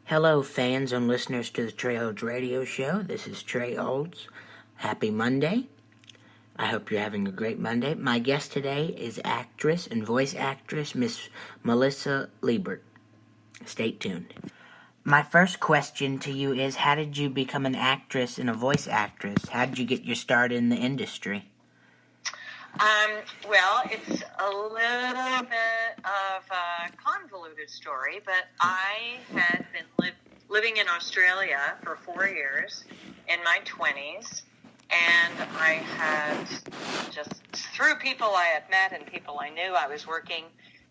Hello, fans and listeners to the Trey Olds Radio Show. This is Trey Olds. Happy Monday. I hope you're having a great Monday. My guest today is actress and voice actress Miss Melissa Leebaert. Stay tuned. My first question to you is, how did you become an actress and a voice actress? How did you get your start in the industry? Well, it's a little bit of a convoluted story, but I had been living in Australia for 4 years in my 20s, and I had just, through people I had met and people I knew, I was working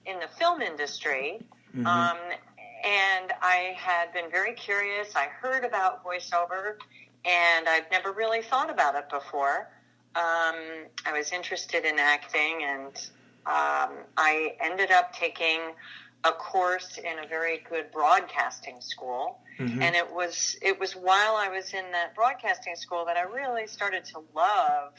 in the film industry, and I had been very curious. I heard about voiceover, and I'd never really thought about it before. I was interested in acting, and I ended up taking a course in a very good broadcasting school. And it was while I was in that broadcasting school that I really started to love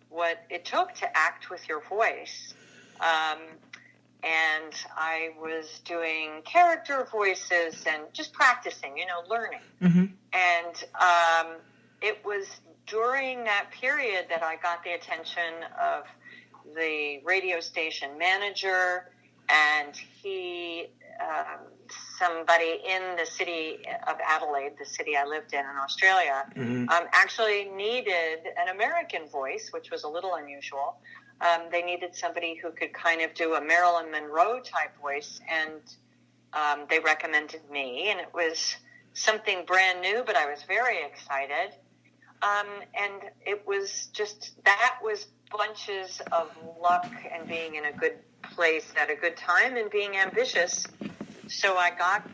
what it took to act with your voice. And I was doing character voices and just practicing, learning. And it was during that period that I got the attention of the radio station manager, and he, somebody in the city of Adelaide, the city I lived in Australia, actually needed an American voice, which was a little unusual. They needed somebody who could kind of do a Marilyn Monroe type voice, and they recommended me, and it was something brand new, but I was very excited. And it was just, that was bunches of luck and being in a good place at a good time and being ambitious. So I got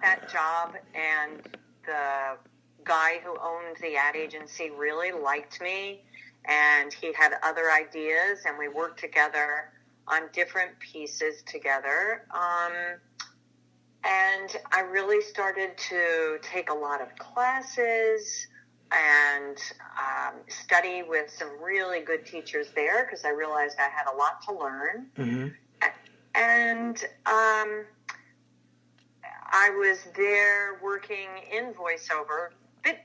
that job, and the guy who owned the ad agency really liked me, and he had other ideas, and we worked together on different pieces together. And I really started to take a lot of classes and study with some really good teachers there, because I realized I had a lot to learn. And I was there working in voiceover, bit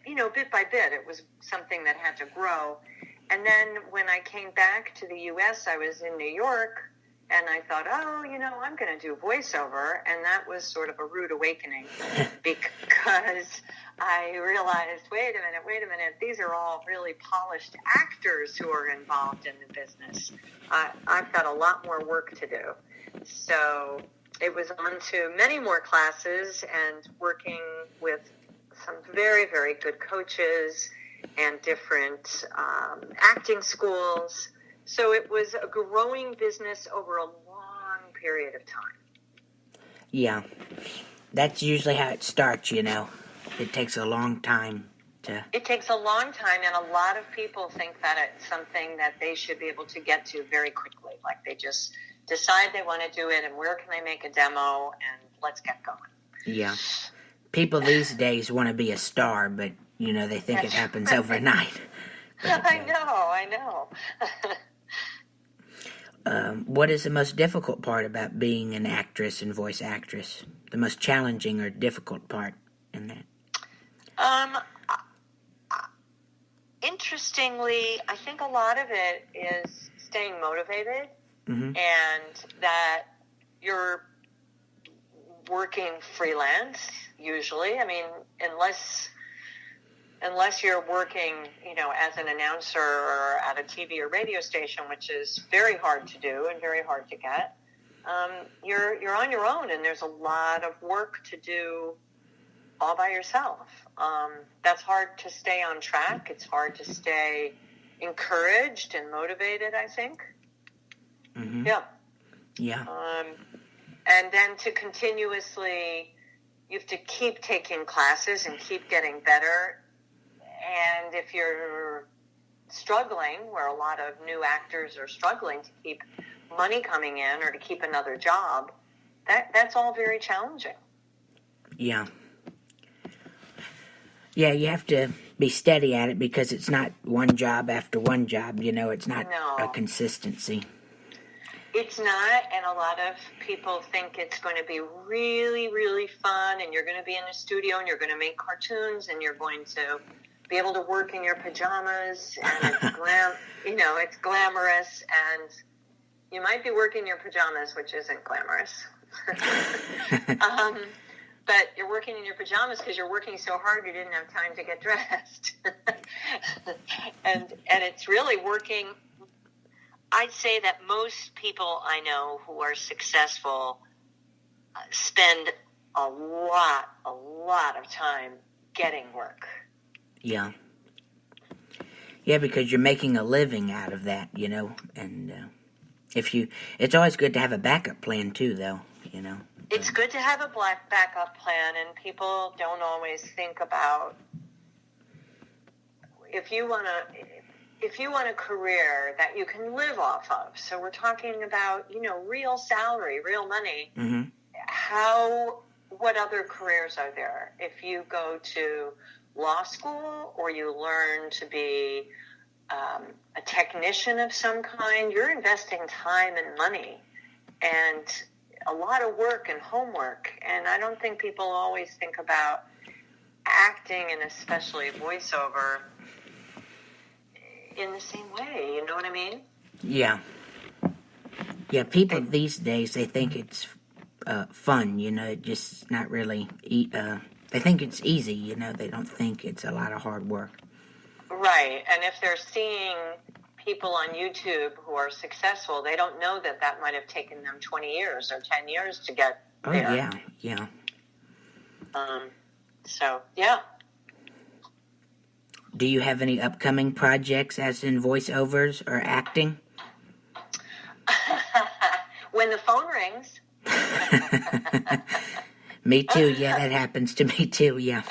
by bit. It was something that had to grow. And then when I came back to the U.S., I was in New York, and I thought, I'm going to do voiceover. And that was sort of a rude awakening, because I realized, wait a minute, these are all really polished actors who are involved in the business. I've got a lot more work to do. So it was on to many more classes and working with some very, very good coaches and different acting schools. So it was a growing business over a long period of time. Yeah, that's usually how it starts, It takes a long time to... It takes a long time, and a lot of people think that it's something that they should be able to get to very quickly. Like, they just decide they want to do it, and where can I make a demo, and let's get going. Yeah. People these days want to be a star, but, they think it happens overnight. But, I know. What is the most difficult part about being an actress and voice actress? The most challenging or difficult part in that? Interestingly, I think a lot of it is staying motivated, and that you're working freelance, usually. I mean, unless you're working, as an announcer or at a TV or radio station, which is very hard to do and very hard to get, you're on your own, and there's a lot of work to do all by yourself. That's hard to stay on track. It's hard to stay encouraged and motivated, I think. Yeah. And then to continuously, you have to keep taking classes and keep getting better. And if you're struggling, where a lot of new actors are struggling to keep money coming in or to keep another job, that's all very challenging. Yeah. Yeah, you have to be steady at it, because it's not one job after one job, it's not a consistency. It's not, and a lot of people think it's going to be really, really fun, and you're going to be in the studio, and you're going to make cartoons, and you're going to be able to work in your pajamas, and it's glamorous, and you might be working in your pajamas, which isn't glamorous. But you're working in your pajamas because you're working so hard you didn't have time to get dressed. and it's really working. I'd say that most people I know who are successful spend a lot of time getting work. Yeah. Yeah, because you're making a living out of that, and it's always good to have a backup plan too, though, It's good to have a backup plan, and people don't always think about if you want a career that you can live off of. So we're talking about, real salary, real money. Mm-hmm. What other careers are there? If you go to law school or you learn to be a technician of some kind, you're investing time and money and a lot of work and homework. And I don't think people always think about acting, and especially voiceover, in the same way. You know what I mean? Yeah. Yeah, people these days, they think it's fun, it just not really, they think it's easy, they don't think it's a lot of hard work. Right, and if they're seeing people on YouTube who are successful, they don't know that might have taken them 20 years or 10 years to get there. Oh, yeah. So, yeah. Do you have any upcoming projects as in voiceovers or acting? When the phone rings. Me too, yeah, that happens to me too, yeah.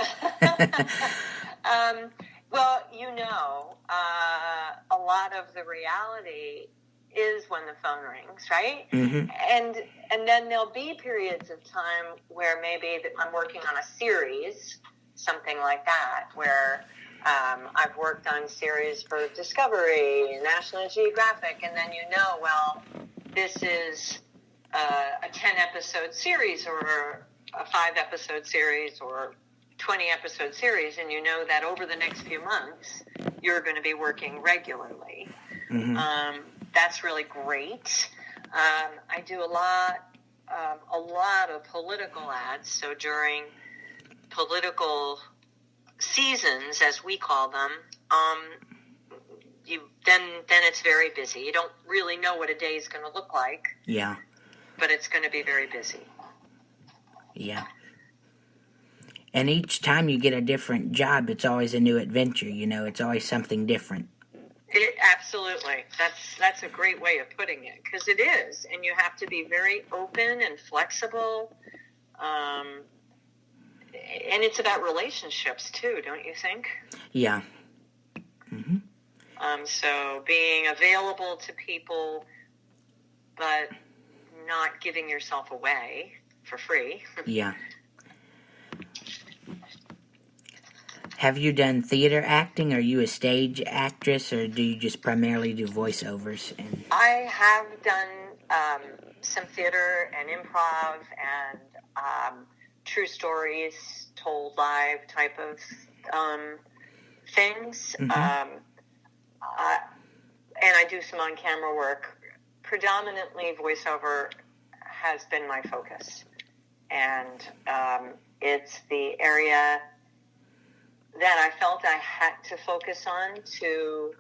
Well, a lot of the reality is when the phone rings, right? Mm-hmm. And then there'll be periods of time where maybe I'm working on a series, something like that, where I've worked on series for Discovery, National Geographic, and then this is a 10-episode series or a 5-episode series or 20-episode series, and you know that over the next few months you're going to be working regularly. Mm-hmm. That's really great. I do a lot of political ads, so during political seasons, as we call them, then it's very busy. You don't really know what a day is going to look like. Yeah. But it's going to be very busy. Yeah. And each time you get a different job, it's always a new adventure, it's always something different. Absolutely. That's a great way of putting it, because it is, and you have to be very open and flexible. And it's about relationships too, don't you think? Yeah. Mm-hmm. So being available to people, but not giving yourself away for free. Yeah. Have you done theater acting? Are you a stage actress, or do you just primarily do voiceovers? I have done some theater and improv and true stories told live type of things. Mm-hmm. And I do some on-camera work. Predominantly, voiceover has been my focus. And it's the area that I felt I had to focus on to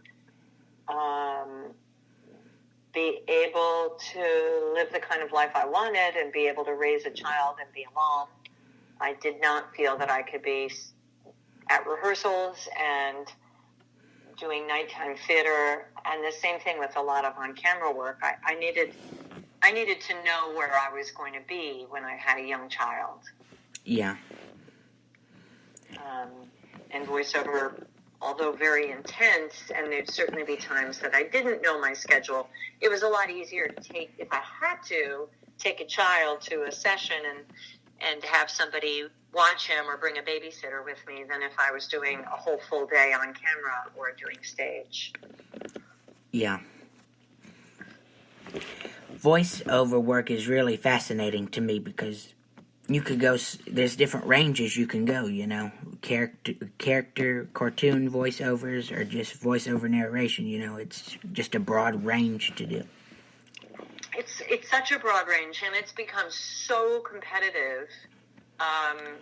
be able to live the kind of life I wanted and be able to raise a child and be a mom. I did not feel that I could be at rehearsals and doing nighttime theater, and the same thing with a lot of on-camera work. I needed to know where I was going to be when I had a young child. Yeah. And voiceover, although very intense, and there'd certainly be times that I didn't know my schedule, it was a lot easier to take, if I had to, take a child to a session and have somebody watch him or bring a babysitter with me than if I was doing a whole full day on camera or doing stage. Yeah. voiceover work is really fascinating to me because you could go. There's different ranges you can go. Character, cartoon voiceovers, or just voiceover narration. It's just a broad range to do. It's such a broad range, and it's become so competitive. I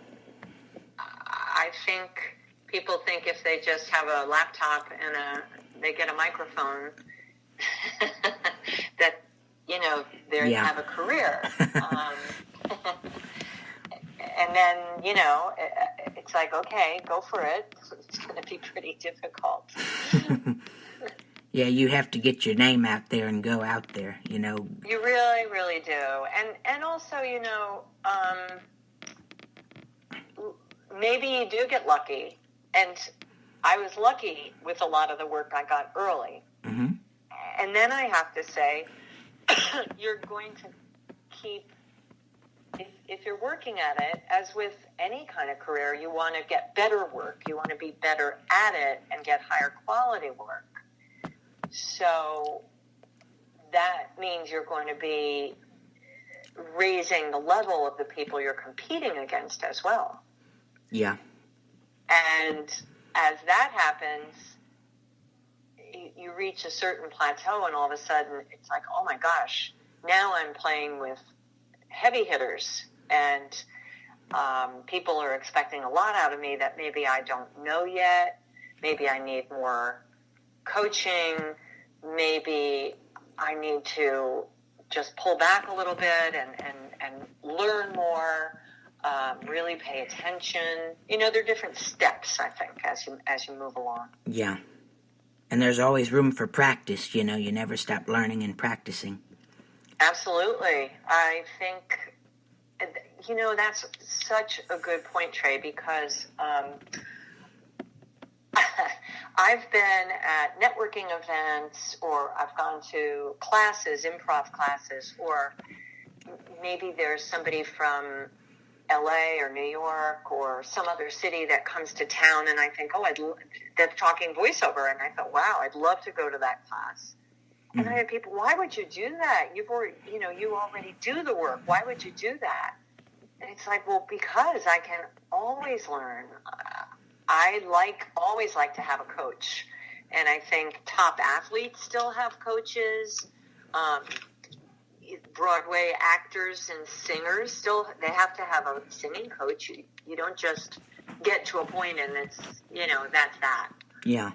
think people think if they just have a laptop and they get a microphone, that they have a career. And then it's like, okay, go for it. It's going to be pretty difficult. Yeah, you have to get your name out there and go out there, You really, really do. And also, maybe you do get lucky. And I was lucky with a lot of the work I got early. Mm-hmm. And then I have to say, you're going to keep, if you're working at it, as with any kind of career, you want to get better work. You want to be better at it and get higher quality work. So that means you're going to be raising the level of the people you're competing against as well. Yeah. And as that happens, you reach a certain plateau, and all of a sudden it's like, oh my gosh, now I'm playing with heavy hitters, and people are expecting a lot out of me that maybe I don't know yet. Maybe I need more coaching. Maybe I need to just pull back a little bit and learn more, really pay attention. There are different steps, I think, as you move along. Yeah. And there's always room for practice, you never stop learning and practicing. Absolutely. I think, that's such a good point, Trey, because I've been at networking events, or I've gone to classes, improv classes, or maybe there's somebody from LA or New York or some other city that comes to town, and I think, they're talking voiceover, and I thought, wow, I'd love to go to that class. Mm-hmm. And I had people, why would you do that? You already do the work. Why would you do that? And it's like, well, because I can always learn. I always like to have a coach, and I think top athletes still have coaches. Broadway actors and singers they have to have a singing coach. You don't just get to a point and it's that's that. Yeah.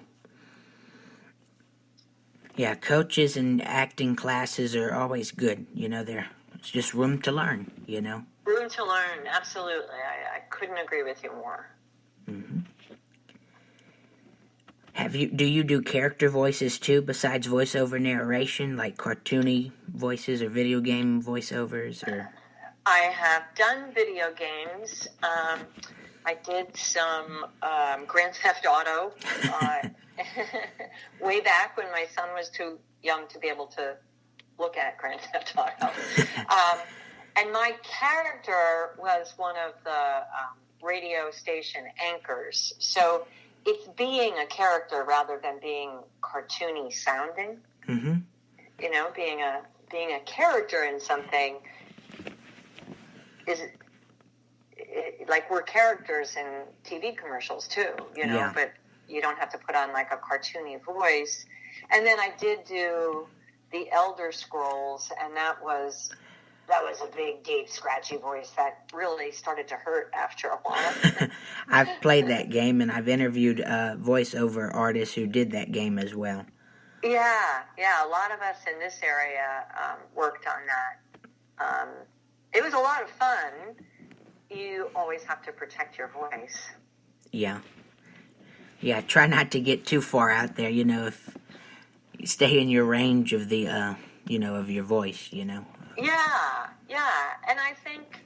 Yeah, coaches and acting classes are always good. It's just room to learn. Room to learn, absolutely. I couldn't agree with you more. Mm-hmm. Do you do character voices too, besides voiceover narration, like cartoony voices or video game voiceovers? Or I have done video games. I did some Grand Theft Auto way back when my son was too young to be able to look at Grand Theft Auto. And my character was one of the radio station anchors. So it's being a character rather than being cartoony sounding. Mm-hmm. Being a character in something is like we're characters in TV commercials too, Yeah. But you don't have to put on like a cartoony voice. And then I did do the Elder Scrolls, and that was a big, deep, scratchy voice that really started to hurt after a while. I've played that game, and I've interviewed voiceover artists who did that game as well. Yeah. A lot of us in this area worked on that. It was a lot of fun. You always have to protect your voice. Yeah. Yeah, try not to get too far out there, if you stay in your range of the, of your voice, Yeah. And I think,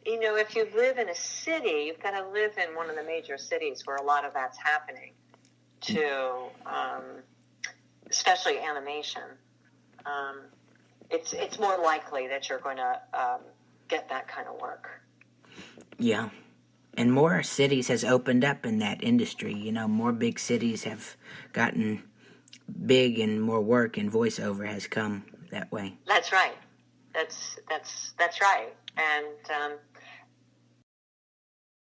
if you live in a city, you've got to live in one of the major cities where a lot of that's happening to, especially animation. It's more likely that you're going to get that kind of work. Yeah. And more cities has opened up in that industry. More big cities have gotten big, and more work and voiceover has come that way. That's right. That's right. And